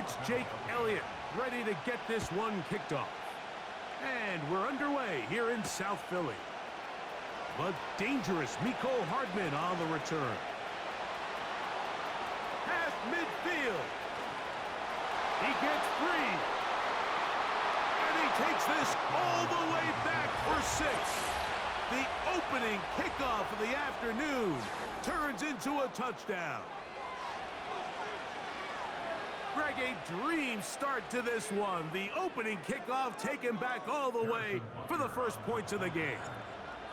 It's Jake Elliott ready to get this one kicked off. And we're underway here in South Philly. But dangerous Mecole Hardman on the return. Past midfield. He gets free. And he takes this all the way back for 6. The opening kickoff of the afternoon turns into a touchdown. Greg, a dream start to this one. The opening kickoff taken back all the way for the first points of the game.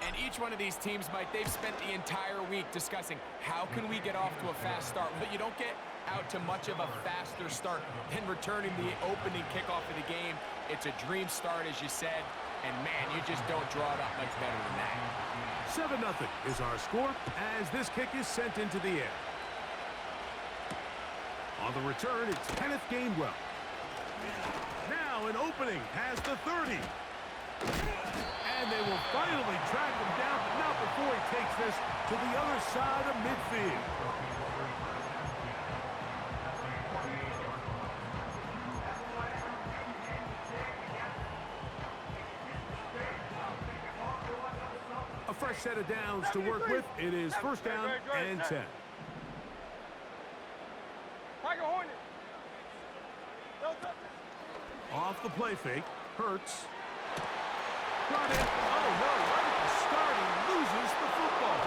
And each one of these teams, Mike, they've spent the entire week discussing how can we get off to a fast start. But you don't get out to much of a faster start than returning the opening kickoff of the game. It's a dream start, as you said. And, man, you just don't draw it up much better than that. 7-0 is our score as this kick is sent into the air. On the return, it's Kenneth Gainwell. Now an opening has the 30. And they will finally track him down, but not before he takes this to the other side of midfield. A fresh set of downs to work with. It is first down and 10. Off the play fake, Hurts. Got it. Oh, no, right at the start, he loses the football.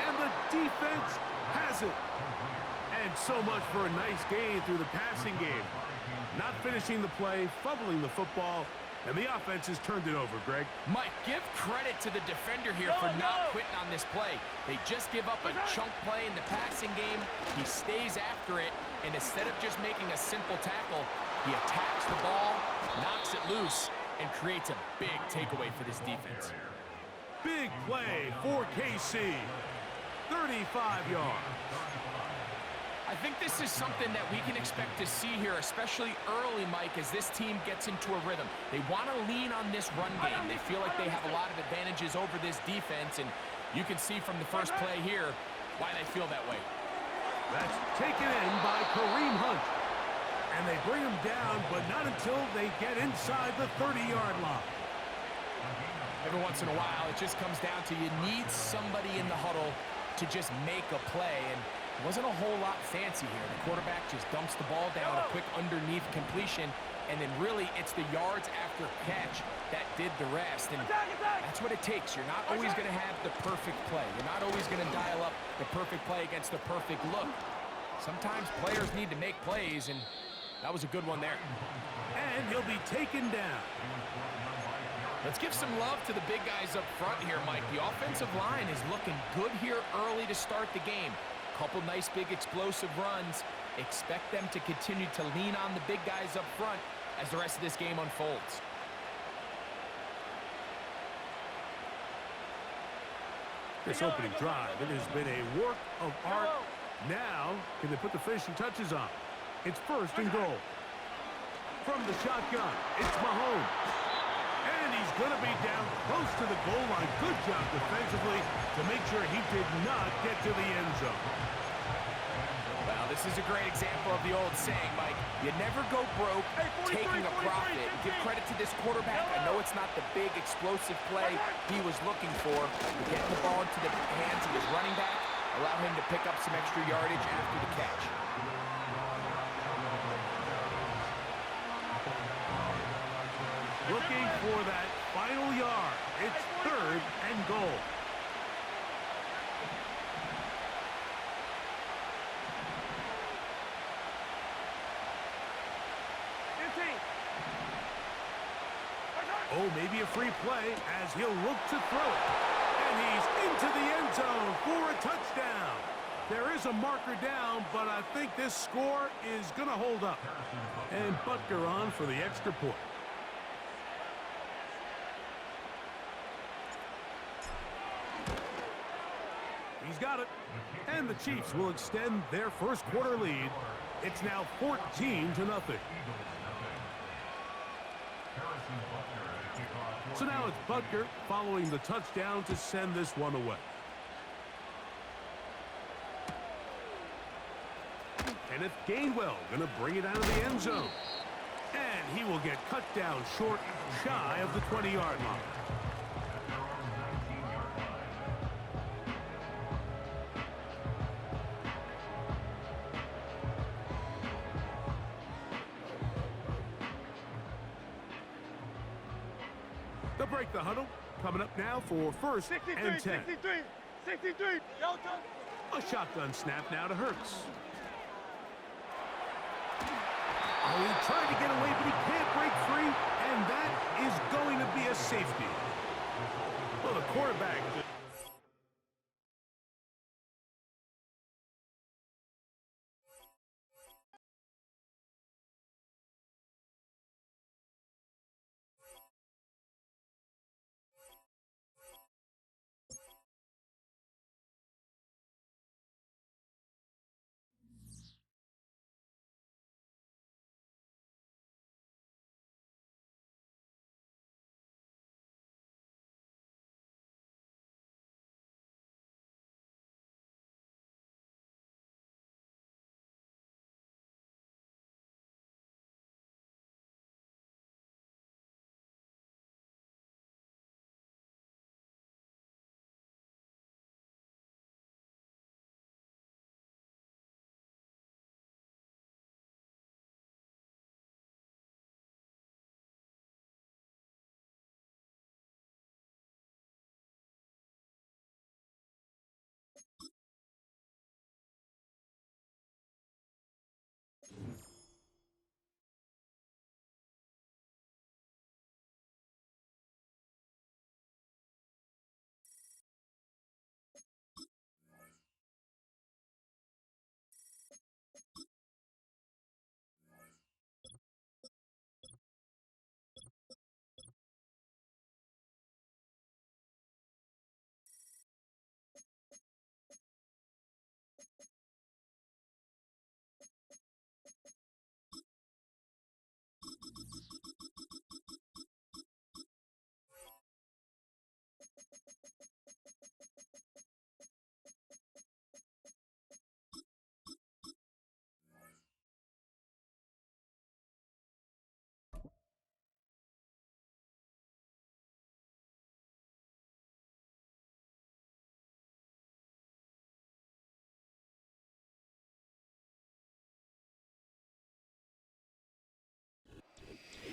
And the defense has it. And so much for a nice gain through the passing game. Not finishing the play, fumbling the football, and the offense has turned it over, Greg. Mike, give credit to the defender here for not quitting on this play. They just give up a chunk play in the passing game. He stays after it, and instead of just making a simple tackle, he attacks the ball, knocks it loose, and creates a big takeaway for this defense. Big play for KC. 35 yards. I think this is something that we can expect to see here, especially early, Mike, as this team gets into a rhythm. They want to lean on this run game. They feel like they have a lot of advantages over this defense, and you can see from the first play here why they feel that way. That's taken in by Kareem Hunt. And they bring him down, but not until they get inside the 30-yard line. Every once in a while, it just comes down to you need somebody in the huddle to just make a play, and it wasn't a whole lot fancy here. The quarterback just dumps the ball down, a quick underneath completion, and then really it's the yards after catch that did the rest, and that's what it takes. You're not always going to have the perfect play. You're not always going to dial up the perfect play against the perfect look. Sometimes players need to make plays, and that was a good one there. And he'll be taken down. Let's give some love to the big guys up front here, Mike. The offensive line is looking good here early to start the game. Couple nice big explosive runs. Expect them to continue to lean on the big guys up front as the rest of this game unfolds. This opening drive, it has been a work of art. Now, can they put the finishing touches on? It's first and goal. From the shotgun, it's Mahomes. And he's going to be down close to the goal line. Good job defensively to make sure he did not get to the end zone. Well, this is a great example of the old saying, Mike. You never go broke taking a profit. Give credit to this quarterback. I know it's not the big explosive play he was looking for. But getting the ball into the hands of his running back allowed him to pick up some extra yardage after the catch. Looking for that final yard. It's third and goal. Oh, maybe a free play as he'll look to throw it. And he's into the end zone for a touchdown. There is a marker down, but I think this score is going to hold up. And Butker on for the extra point. He's got it. And the Chiefs will extend their first quarter lead. It's now 14-0. So now it's Butker following the touchdown to send this one away. Kenneth Gainwell going to bring it out of the end zone. And he will get cut down short, shy of the 20-yard line. They'll break the huddle. Coming up now for first and 10. 63. A shotgun snap now to Hurts. Oh, he tried to get away, but he can't break free, and that is going to be a safety. Well, the quarterback...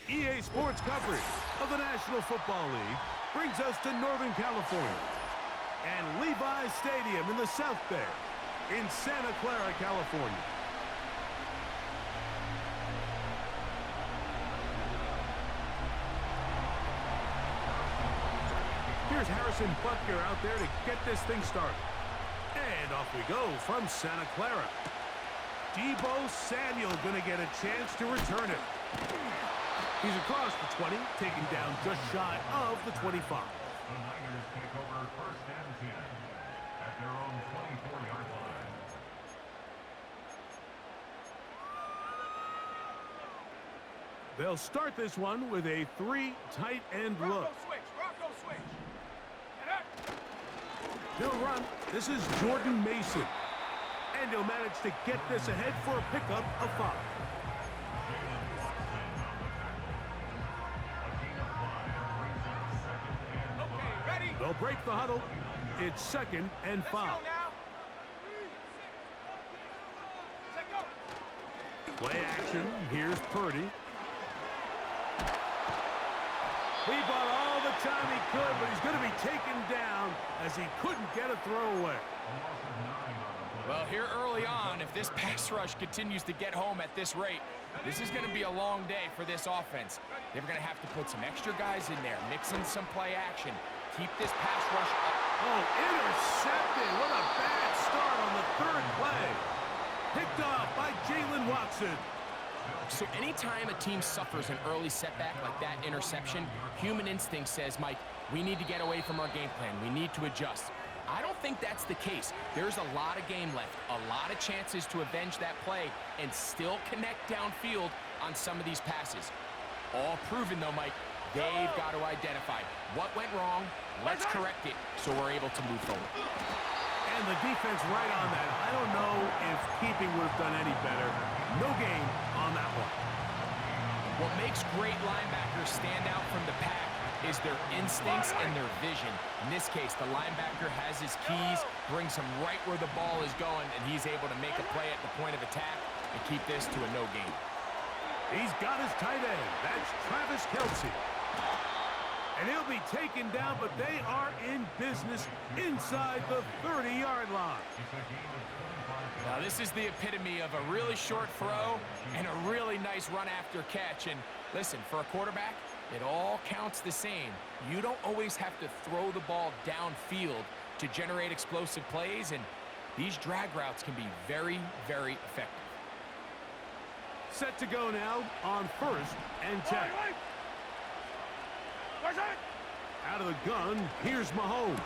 EA Sports coverage of the National Football League brings us to Northern California and Levi Stadium in the South Bay in Santa Clara, California. Here's Harrison Butker out there to get this thing started. And off we go from Santa Clara. Deebo Samuel going to get a chance to return it. He's across the 20, taken down just shy of the 25. The Niners take over first and 10 at their own 24-yard line. They'll start this one with a 3 tight end look. Rocco switch. He'll run. This is Jordan Mason. And he'll manage to get this ahead for a pickup of 5. They'll break the huddle. It's second and 5. Play action. Here's Purdy. He bought all the time he could, but he's going to be taken down as he couldn't get a throwaway. Well, here early on, if this pass rush continues to get home at this rate, this is going to be a long day for this offense. They're going to have to put some extra guys in there, mix in some play action, keep this pass rush up. Oh, intercepted. What a bad start on the third play. Picked off by Jalen Watson. So anytime a team suffers an early setback like that interception, human instinct says, Mike, we need to get away from our game plan. We need to adjust. I don't think that's the case. There's a lot of game left, a lot of chances to avenge that play and still connect downfield on some of these passes. All proven, though, Mike, they've got to identify what went wrong, let's correct it so we're able to move forward. And the defense right on that. I don't know if keeping would have done any better. No gain on that one. What makes great linebackers stand out from the pack is their instincts and their vision. In this case, the linebacker has his keys, brings him right where the ball is going, and he's able to make a play at the point of attack and keep this to a no gain. He's got his tight end. That's Travis Kelce. And he'll be taken down, but they are in business inside the 30-yard line. Now, this is the epitome of a really short throw and a really nice run after catch. And listen, for a quarterback, it all counts the same. You don't always have to throw the ball downfield to generate explosive plays, and these drag routes can be very, very effective. Set to go now on 1st and 10. Out of the gun, here's Mahomes.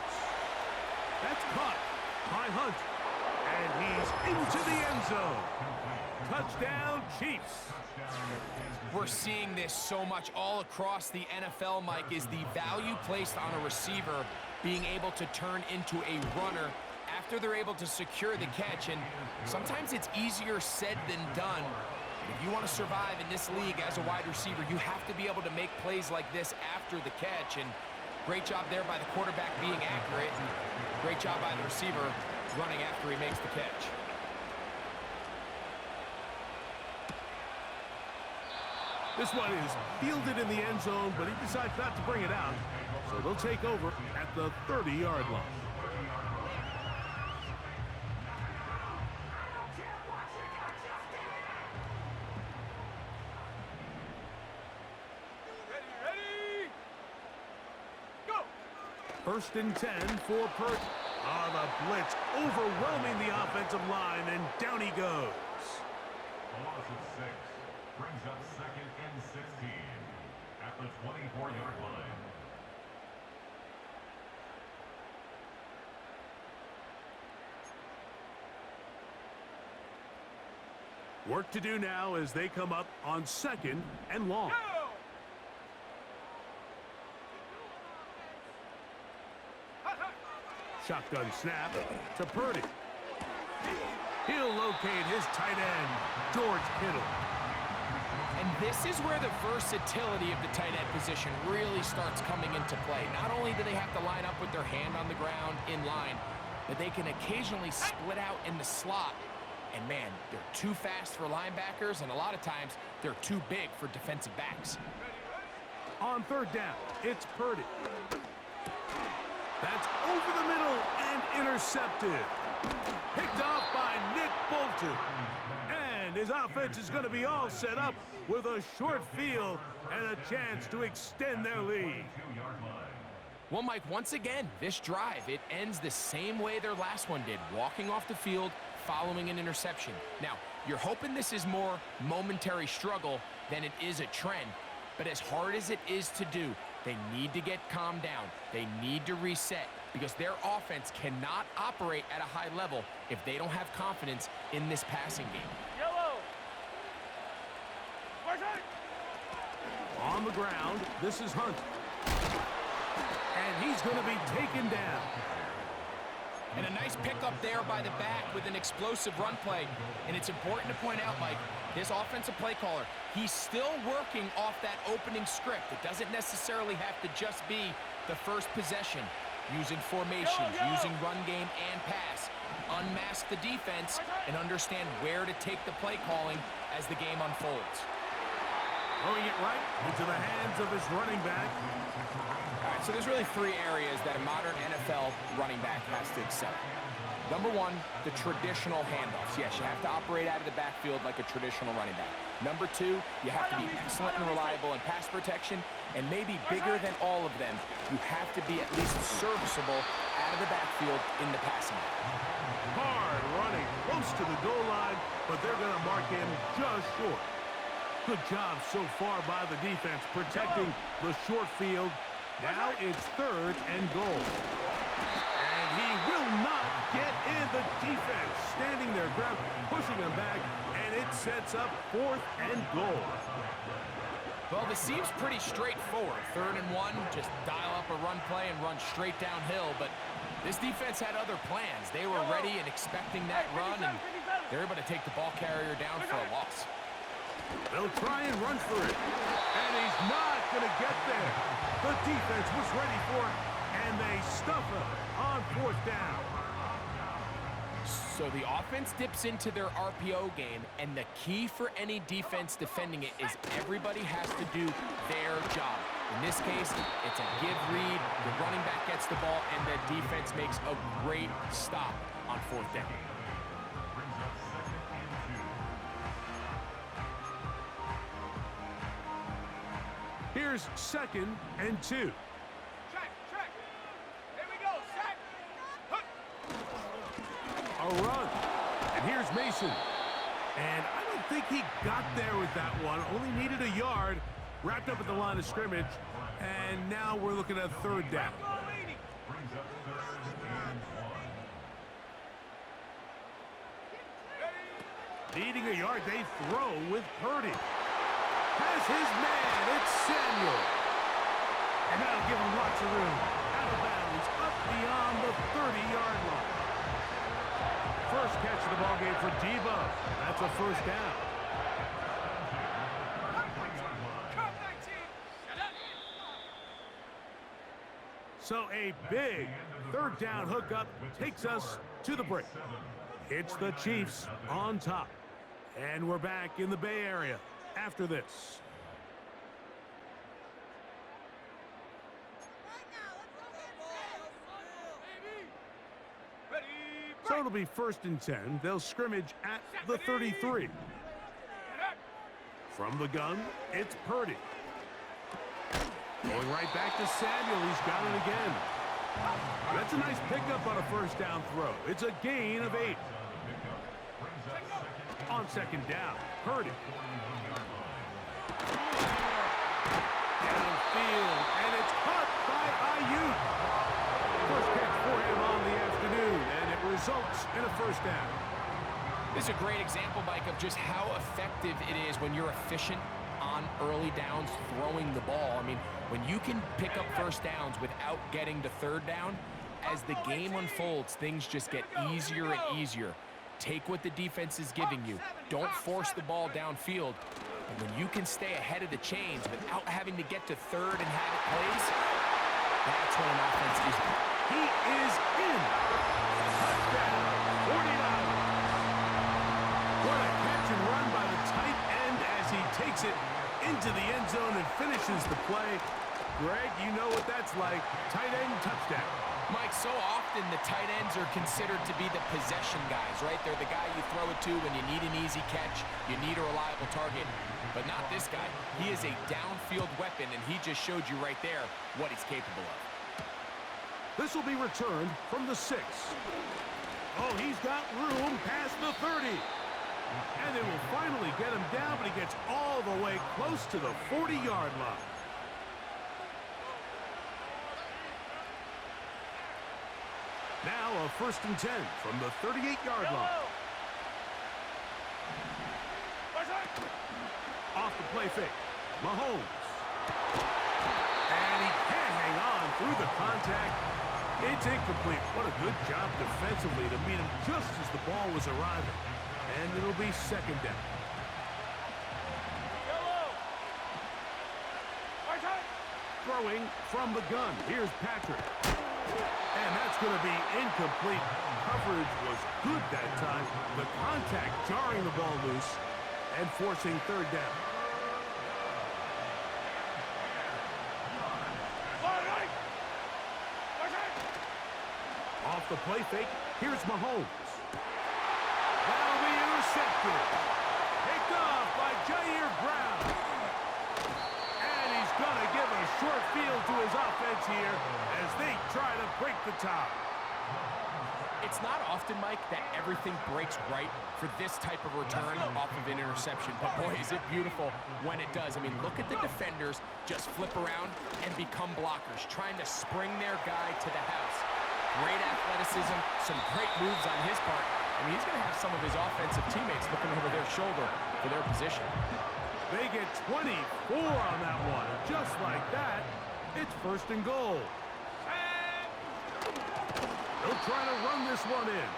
That's caught by Hunt. And he's into the end zone. Touchdown, Chiefs. We're seeing this so much all across the NFL, Mike, is the value placed on a receiver being able to turn into a runner after they're able to secure the catch. And sometimes it's easier said than done. If you want to survive in this league as a wide receiver, you have to be able to make plays like this after the catch. And great job there by the quarterback being accurate. And great job by the receiver running after he makes the catch. This one is fielded in the end zone, but he decides not to bring it out. So they'll take over at the 30-yard line. First and 10 for Purdy. The blitz overwhelming the offensive line, and down he goes. A loss of 6 brings up 2nd and 16 at the 24-yard line. Work to do now as they come up on 2nd and long. Shotgun snap to Purdy. He'll locate his tight end, George Kittle. And this is where the versatility of the tight end position really starts coming into play. Not only do they have to line up with their hand on the ground in line, but they can occasionally split out in the slot. And man, they're too fast for linebackers, and a lot of times they're too big for defensive backs. On 3rd down, it's Purdy. That's over the middle and intercepted. Picked off by Nick Bolton. And his offense is going to be all set up with a short field and a chance to extend their lead. Well, Mike, once again, this drive, it ends the same way their last one did, walking off the field, following an interception. Now, you're hoping this is more momentary struggle than it is a trend, but as hard as it is to do, they need to get calmed down. They need to reset because their offense cannot operate at a high level if they don't have confidence in this passing game. On the ground, this is Hunt. And he's going to be taken down. And a nice pickup there by the back with an explosive run play. And it's important to point out, Mike, this offensive play caller, he's still working off that opening script. It doesn't necessarily have to just be the first possession. Using formations, using run game and pass. Unmask the defense and understand where to take the play calling as the game unfolds. Throwing it right into the hands of his running back. All right, so there's really 3 areas that a modern NFL running back has to excel. Number 1, the traditional handoffs. Yes, you have to operate out of the backfield like a traditional running back. Number 2, you have to be excellent and reliable in pass protection, and maybe bigger than all of them, you have to be at least serviceable out of the backfield in the passing game. Hard running close to the goal line, but they're going to mark him just short. Good job so far by the defense protecting the short field. Now it's 3rd and goal. And he will not get in. The defense standing their ground, pushing him back, and it sets up 4th and goal. Well, this seems pretty straightforward. 3rd and 1, just dial up a run play and run straight downhill, but This defense had other plans. They were ready and expecting that run, and they're able to take the ball carrier down for a loss. They'll try and run for it. And he's not going to get there. The defense was ready for it, and they stuff him on 4th down. So the offense dips into their RPO game, and the key for any defense defending it is everybody has to do their job. In this case, it's a give read, the running back gets the ball, and the defense makes a great stop on 4th down. Brings up 2nd and 2. Here's 2nd and 2. Check. Here we go, set. A run. And here's Mason. And I don't think he got there with that one. Only needed a yard. Wrapped up at the line of scrimmage. And now we're looking at 3rd down. Brings up 3rd and 1. Needing a yard, they throw with Purdy. Has his man. It's Samuel. And that'll give him lots of room. Out of bounds. Up beyond the 30-yard line. First catch of the ballgame for Debo. That's a 1st down. So a big 3rd down hookup takes us to the break. It's the Chiefs on top. And we're back in the Bay Area after this. So it'll be 1st and 10. They'll scrimmage at the 33. From the gun, it's Purdy. Going right back to Samuel. He's got it again. That's a nice pickup on a 1st down throw. It's a gain of 8. On 2nd down, Purdy. Downfield, and it's caught by Ayuk. First catch for him on the afternoon, and it results in a 1st down. This is a great example, Mike, of just how effective it is when you're efficient on early downs throwing the ball. I mean, when you can pick up 1st downs without getting to 3rd down, as the game unfolds, things just get easier and easier. Take what the defense is giving you. Don't force the ball downfield. And when you can stay ahead of the chains without having to get to 3rd and have it plays, that's when an offense is. He is in. Touchdown, 49. What a catch and run by the tight end as he takes it into the end zone and finishes the play. Greg, you know what that's like. Tight end touchdown. Mike, so often the tight ends are considered to be the possession guys, right? They're the guy you throw it to when you need an easy catch, you need a reliable target, but not this guy. He is a downfield weapon, and he just showed you right there what he's capable of. This will be returned from the 6. Oh, he's got room past the 30. And they will finally get him down, but he gets all the way close to the 40-yard line. Now a 1st and 10 from the 38-yard line. Off the play fake, Mahomes. And he can't hang on through the contact. It's incomplete. What a good job defensively to meet him just as the ball was arriving. And it'll be 2nd down. Throwing from the gun. Here's Patrick. And that's going to be incomplete. Coverage was good that time. The contact jarring the ball loose and forcing 3rd down. Off the play fake, here's Mahomes. That'll be intercepted. Picked off by Jair Brown. And he's going to give a short field to his offense here as they try to break the tie. It's not often, Mike, that everything breaks right for this type of return off of an interception. But, boy, is it beautiful when it does. I mean, look at the defenders just flip around and become blockers, trying to spring their guy to the house. Great athleticism, some great moves on his part. I mean, he's going to have some of his offensive teammates looking over their shoulder for their position. They get 24 on that one. Just like that, it's 1st and goal. He'll try to run this one in.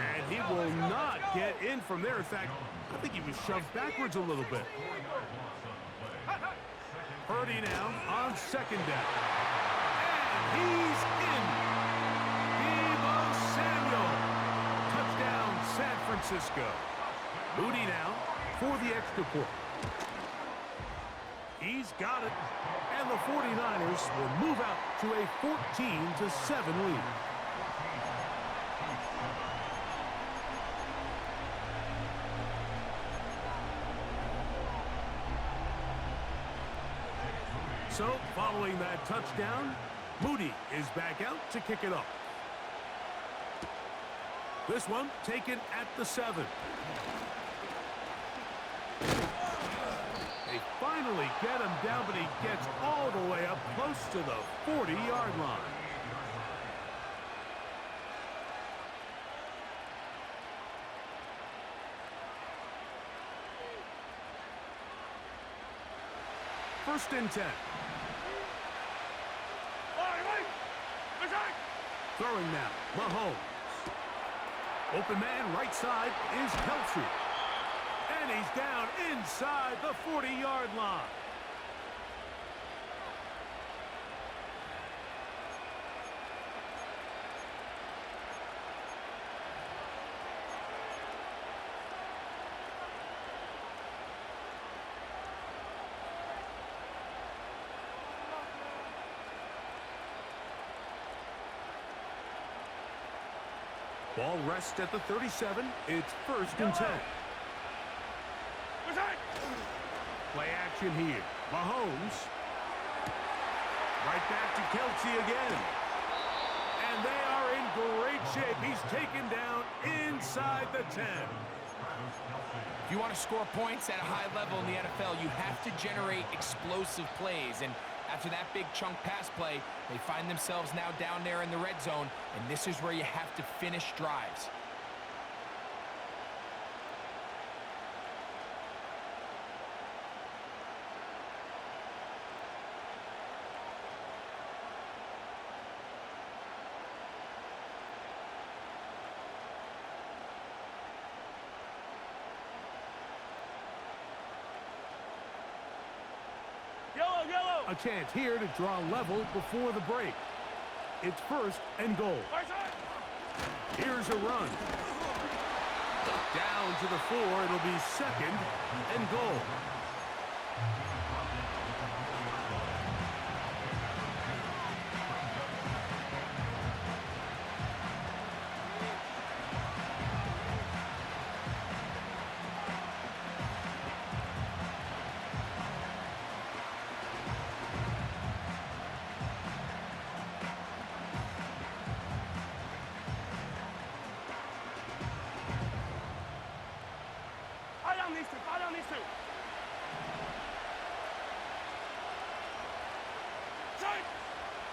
And he will not get in from there. In fact, I think he was shoved backwards a little bit. Purdy now on second down. And he's in. Deebo Samuel. Touchdown, San Francisco. Moody now for the extra point. He's got it. And the 49ers will move out to a 14-7 lead. So, following that touchdown, Moody is back out to kick it off. This one taken at the 7. They finally get him down, but he gets all the way up close to the 40-yard line. First and 10. Throwing now, Mahomes. Open man, right side is Kelsey. And he's down inside the 40-yard line. Ball rests at the 37. It's first and 10. Play action here. Mahomes. Right back to Kelsey again. And they are in great shape. He's taken down inside the 10. If you want to score points at a high level in the NFL, you have to generate explosive plays. And after that big chunk pass play, they find themselves now down there in the red zone, and this is where you have to finish drives. A chance here to draw level before the break. It's first and goal. Here's a run. Down to the 4. It'll be second and goal.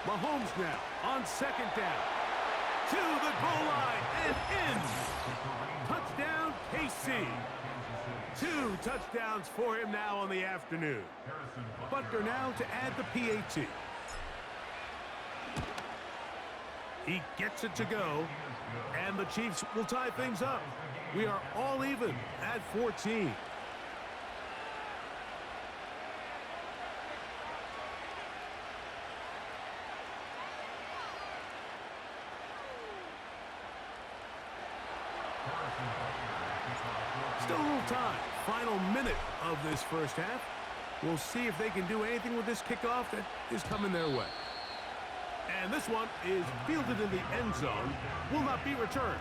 Mahomes now on second down. To the goal line and in. Touchdown, KC. 2 touchdowns for him now on the afternoon. Butker now to add the PAT. He gets it to go, and the Chiefs will tie things up. We are all even at 14. Still a little time. Final minute of this first half. We'll see if they can do anything with this kickoff that is coming their way. And this one is fielded in the end zone. Will not be returned.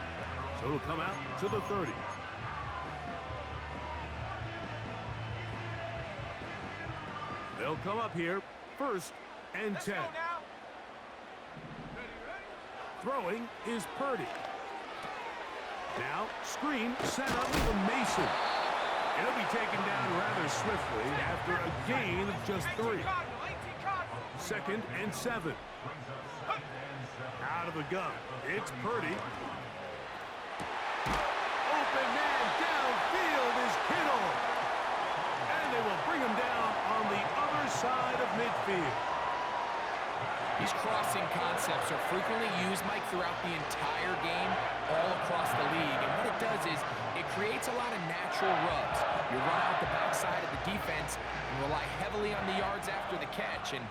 So it'll come out to the 30. They'll come up here. First and 10. Throwing is Purdy. Now, screen set up for Mason. It'll be taken down rather swiftly after a gain of just 3. Second and 7. Out of the gun. It's Purdy. Open man downfield is Kittle. And they will bring him down on the other side of midfield. These crossing concepts are frequently used, Mike, throughout the entire game, all across the league. And what it does is it creates a lot of natural rubs. You run out the backside of the defense and rely heavily on the yards after the catch. And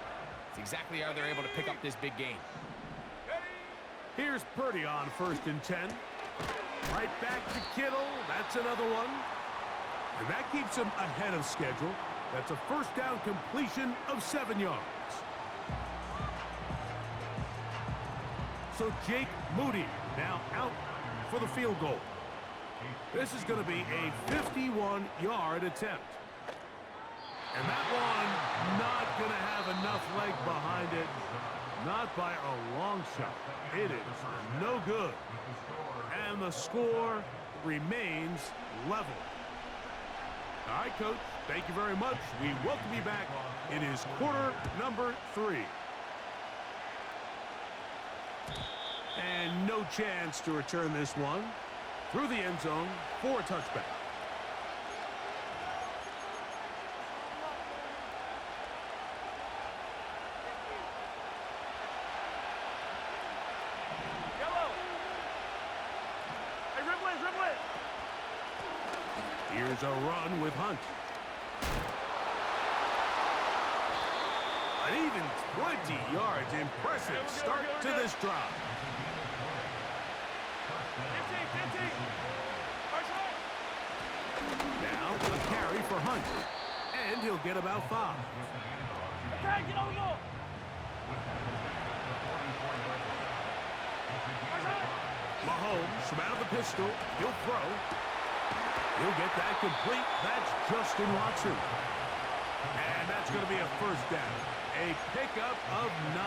it's exactly how they're able to pick up this big gain. Here's Purdy on 1st and 10. Right back to Kittle. That's another one. And that keeps him ahead of schedule. That's a first down completion of 7 yards. So Jake Moody now out for the field goal. This is going to be a 51-yard attempt. And that one not going to have enough leg behind it. Not by a long shot. It is no good. And the score remains level. All right, Coach, thank you very much. We welcome you back. It is quarter number 3. And no chance to return this one through the end zone for a touchback. Here's a run with Hunt. An even 20 yards. Impressive start to this drive. 15. Now a carry for Hunt. And he'll get about 5. Okay, get on the ball. Mahomes from out of the pistol. He'll throw. He'll get that complete. That's Justin Watson. And that's going to be a first down. A pickup of 9.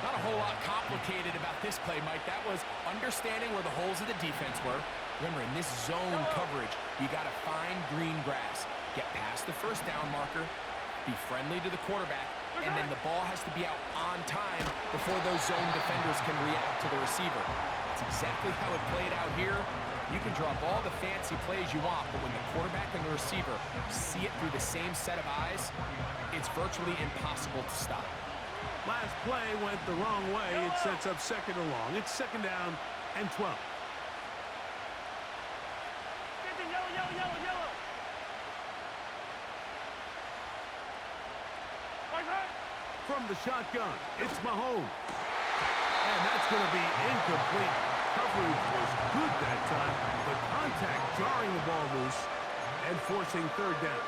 Not a whole lot complicated about this play, Mike. That was understanding where the holes of the defense were. Remember, in this zone coverage, you got to find green grass. Get past the first down marker. Be friendly to the quarterback. And then the ball has to be out on time before those zone defenders can react to the receiver. That's exactly how it played out here. You can drop all the fancy plays you want, but when the quarterback and the receiver see it through the same set of eyes, it's virtually impossible to stop. Last play went the wrong way. It sets up 2nd and long. It's 2nd down and 12. Yellow. From the shotgun, it's Mahomes. And that's going to be incomplete. Coverage was good that time. The contact jarring the ball loose and forcing 3rd down.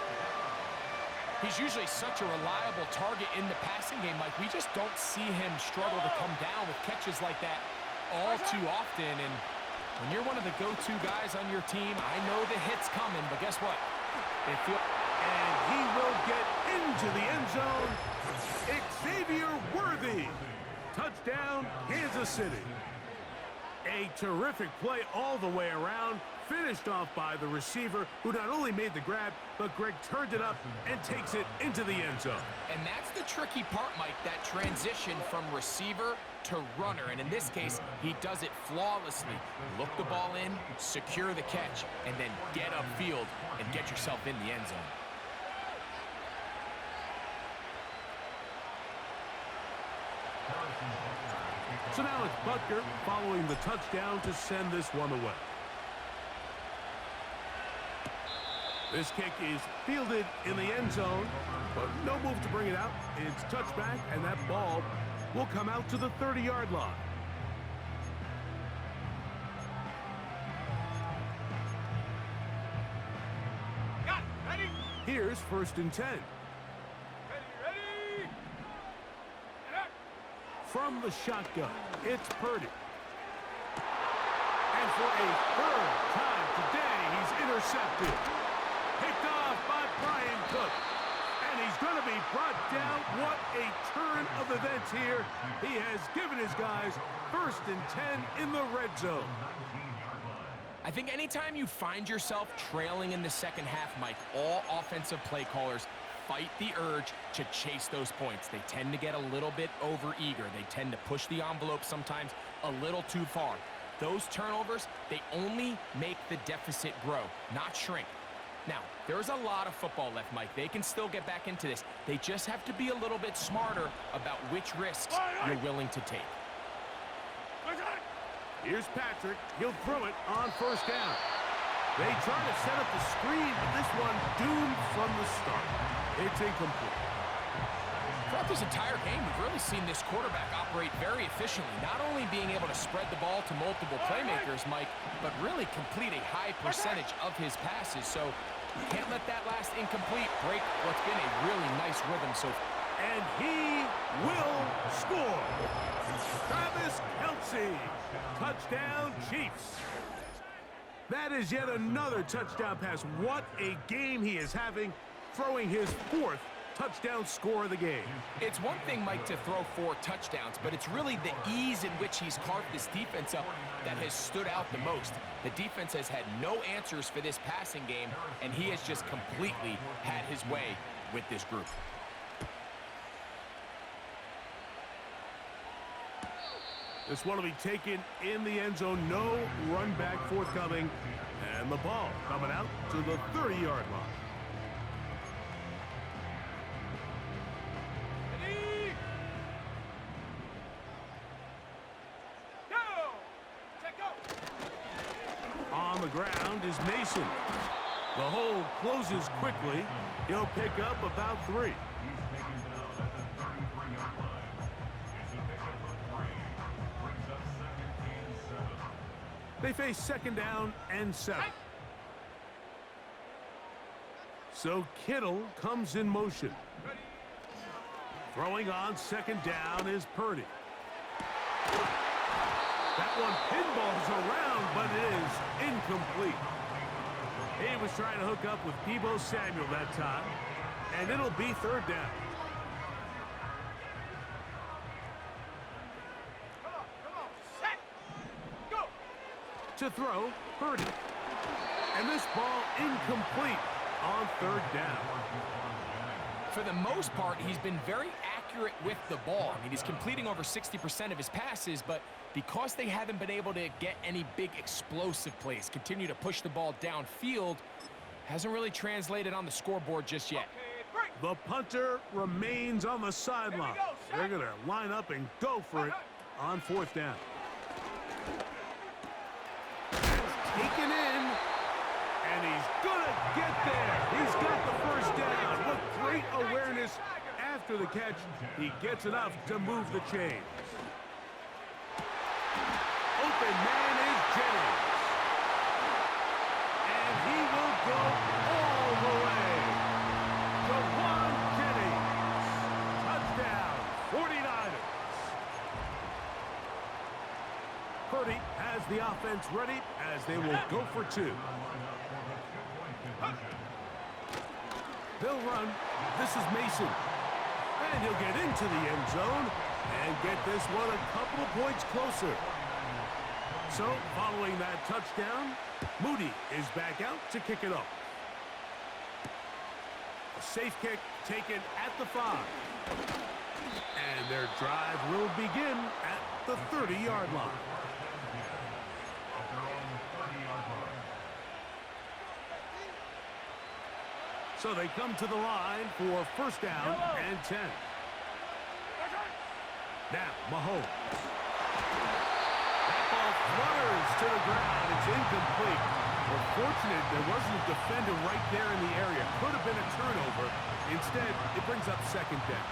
He's usually such a reliable target in the passing game. Like, we just don't see him struggle to come down with catches like that all too often. And when you're one of the go-to guys on your team, I know the hit's coming, but guess what? And he will get into the end zone. Xavier Worthy. Touchdown, Kansas City. A terrific play all the way around. Finished off by the receiver, who not only made the grab, but Greg turned it up and takes it into the end zone. And that's the tricky part, Mike, that transition from receiver to runner. And in this case, he does it flawlessly. Look the ball in, secure the catch, and then get upfield and get yourself in the end zone. So now it's Butker following the touchdown to send this one away. This kick is fielded in the end zone, but no move to bring it out. It's touchback, and that ball will come out to the 30-yard line. Got it. Ready? Here's 1st and 10. Ready. From the shotgun, it's Purdy. And for a 3rd time today, he's intercepted. Picked off by Brian Cook. And he's going to be brought down. What a turn of events here. He has given his guys 1st and 10 in the red zone. I think anytime you find yourself trailing in the second half, Mike, all offensive play callers fight the urge to chase those points. They tend to get a little bit overeager. They tend to push the envelope sometimes a little too far. Those turnovers, they only make the deficit grow, not shrink. Now, there's a lot of football left, Mike. They can still get back into this. They just have to be a little bit smarter about which risks you're willing to take. Here's Patrick. He'll throw it on first down. They try to set up the screen, but this one doomed from the start. It's incomplete. Throughout this entire game, we've really seen this quarterback operate very efficiently, not only being able to spread the ball to multiple playmakers, Mike, but really complete a high percentage of his passes. So you can't let that last incomplete break what's been a really nice rhythm so far. And he will score. Travis Kelce. Touchdown, Chiefs. That is yet another touchdown pass. What a game he is having, throwing his 4th touchdown score of the game. It's one thing, Mike, to throw 4 touchdowns, but it's really the ease in which he's carved this defense up that has stood out the most. The defense has had no answers for this passing game, and he has just completely had his way with this group. This one will be taken in the end zone. No run back forthcoming. And the ball coming out to the 30-yard line. On the ground is Mason. The hole closes quickly. He'll pick up about 3. They face second down and 7. So Kittle comes in motion. Throwing on second down is Purdy. That one pinballs around, but it is incomplete. He was trying to hook up with Deebo Samuel that time, and it'll be 3rd down. To throw, Purdy. And this ball incomplete on 3rd down. For the most part, he's been very accurate with the ball. I mean, he's completing over 60% of his passes, but because they haven't been able to get any big explosive plays, continue to push the ball downfield, hasn't really translated on the scoreboard just yet. The punter remains on the sideline. They're going to line up and go for it on 4th down. Taken in, and he's gonna get there. He's got the first down. With great awareness after the catch, he gets enough to move the chains. Open man is Jennings, and he will go all the way. Jawan Jennings, touchdown, 49ers. Purdy has the offense ready as they will go for 2. They'll run. This is Mason. And he'll get into the end zone and get this one a couple of points closer. So, following that touchdown, Moody is back out to kick it off. A safe kick taken at the 5. And their drive will begin at the 30-yard line. So they come to the line for first down and 10. Now, Mahomes. That ball flutters to the ground. It's incomplete. We're fortunate there wasn't a defender right there in the area. Could have been a turnover. Instead, it brings up second down.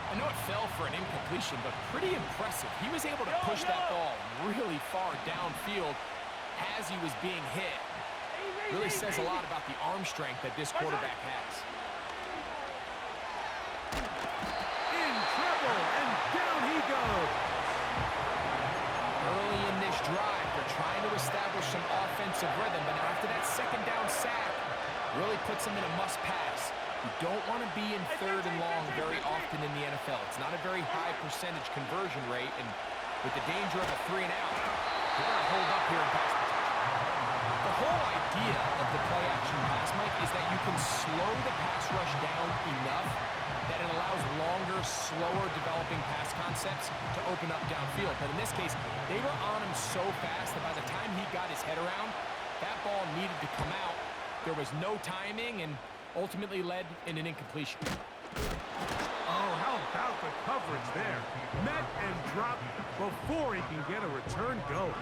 I know it fell for an incompletion, but pretty impressive. He was able to push that ball really far downfield as he was being hit. Really says a lot about the arm strength that this quarterback has. In trouble, and down he goes. Early in this drive, they're trying to establish some offensive rhythm, but now after that second down sack, really puts them in a must-pass. You don't want to be in 3rd and long very often in the NFL. It's not a very high percentage conversion rate, and with the danger of a 3-and-out, they're going to hold up here in pass protection. The whole idea of the play-action pass, Mike, is that you can slow the pass rush down enough that it allows longer, slower developing pass concepts to open up downfield. But in this case, they were on him so fast that by the time he got his head around, that ball needed to come out, There was no timing and ultimately led in an incompletion. Oh, how about the coverage there? Met and dropped before he can get a return going.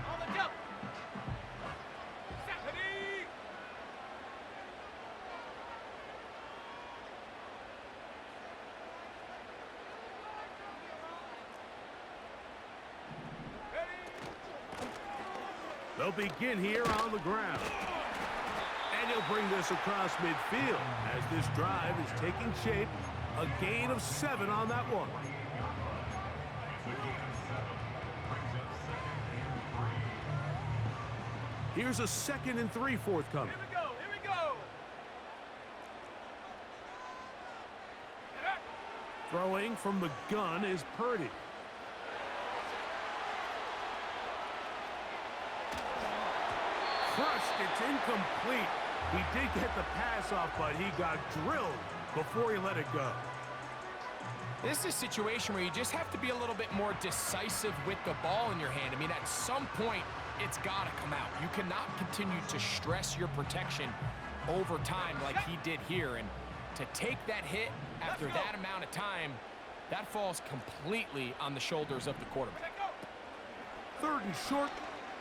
On the jump. Stephanie. They'll begin here on the ground. And he'll bring this across midfield as this drive is taking shape. A gain of 7 on that one. Here's a 2nd and 3 forthcoming. Here we go. Here we go. Throwing from the gun is Purdy. Crushed, it's incomplete. He did get the pass off, but he got drilled before he let it go. This is a situation where you just have to be a little bit more decisive with the ball in your hand. I mean, at some point, it's got to come out. You cannot continue to stress your protection over time like he did here. And to take that hit after that amount of time, that falls completely on the shoulders of the quarterback. 3rd and short.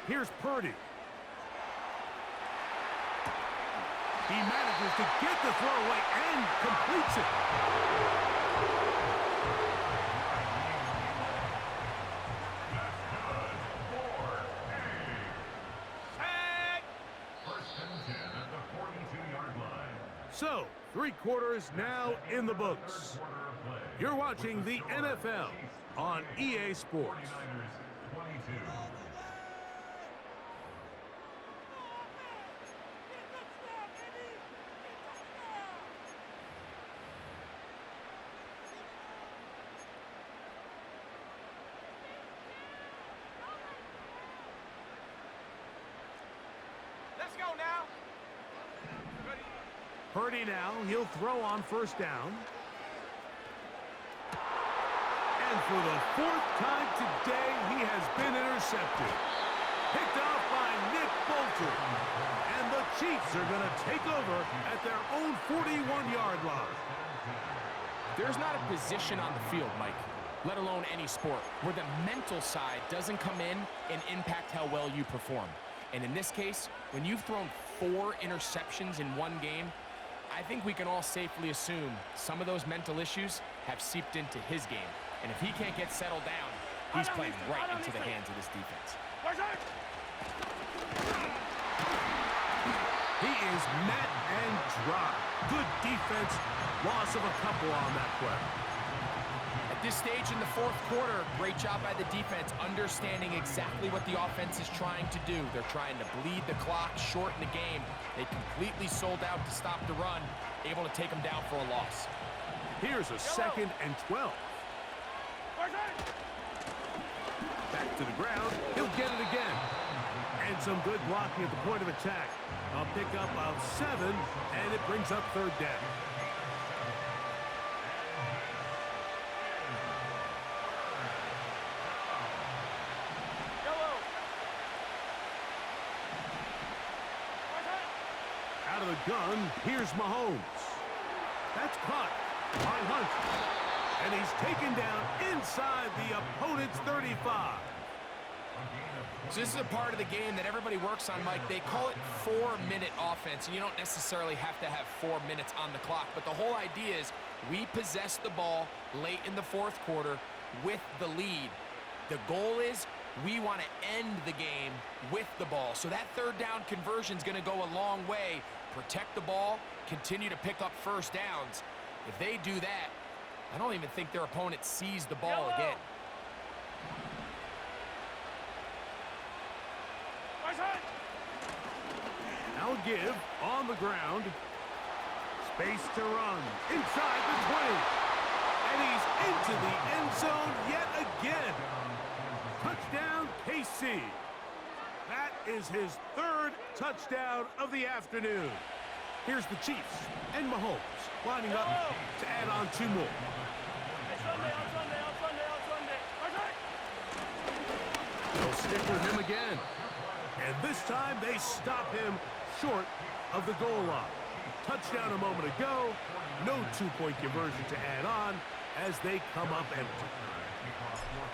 Here's Purdy. He manages to get the throw away and completes it. So, 3 quarters now in the books. You're watching the NFL on EA Sports. Let's go now. Purdy now, he'll throw on 1st down. And for the 4th time today, he has been intercepted. Picked off by Nick Bolton. And the Chiefs are going to take over at their own 41-yard line. There's not a position on the field, Mike, let alone any sport, where the mental side doesn't come in and impact how well you perform. And in this case, when you've thrown 4 interceptions in one game, I think we can all safely assume some of those mental issues have seeped into his game. And if he can't get settled down, he's playing right into the hands of this defense. He is met and dropped. Good defense. Loss of a couple on that play. At this stage in the 4th quarter, great job by the defense, understanding exactly what the offense is trying to do. They're trying to bleed the clock, shorten the game. They completely sold out to stop the run, able to take them down for a loss. Here's a 2nd and 12. Back to the ground. He'll get it again. And some good blocking at the point of attack. A pickup of 7, and it brings up 3rd down. Out of the gun, here's Mahomes. That's caught by Hunt. And he's taken down inside the opponent's 35. So this is a part of the game that everybody works on, Mike. They call it 4-minute offense, and you don't necessarily have to have 4 minutes on the clock. But the whole idea is we possess the ball late in the 4th quarter with the lead. The goal is we want to end the game with the ball. So that 3rd down conversion is going to go a long way. Protect the ball, continue to pick up 1st downs. If they do that, I don't even think their opponent sees the ball again. Now give on the ground. Space to run inside the 20. And he's into the end zone yet again. Touchdown, KC. That is his 3rd touchdown of the afternoon. Here's the Chiefs and Mahomes lining up to add on 2 more. They'll stick with him again. And this time they stop him short of the goal line. Touchdown a moment ago. No two-point conversion to add on as they come up empty.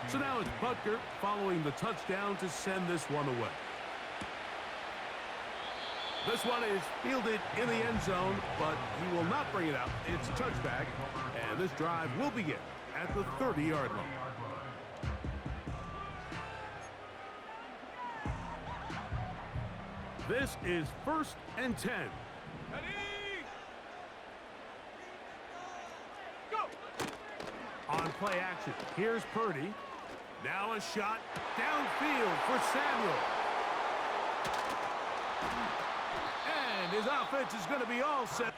So now it's Butker following the touchdown to send this one away. This one is fielded in the end zone, but he will not bring it out. It's a touchback, and this drive will begin at the 30-yard line. This is 1st and 10. Ready? Go! On play action, here's Purdy. Now a shot downfield for Samuel. And his offense is going to be all set.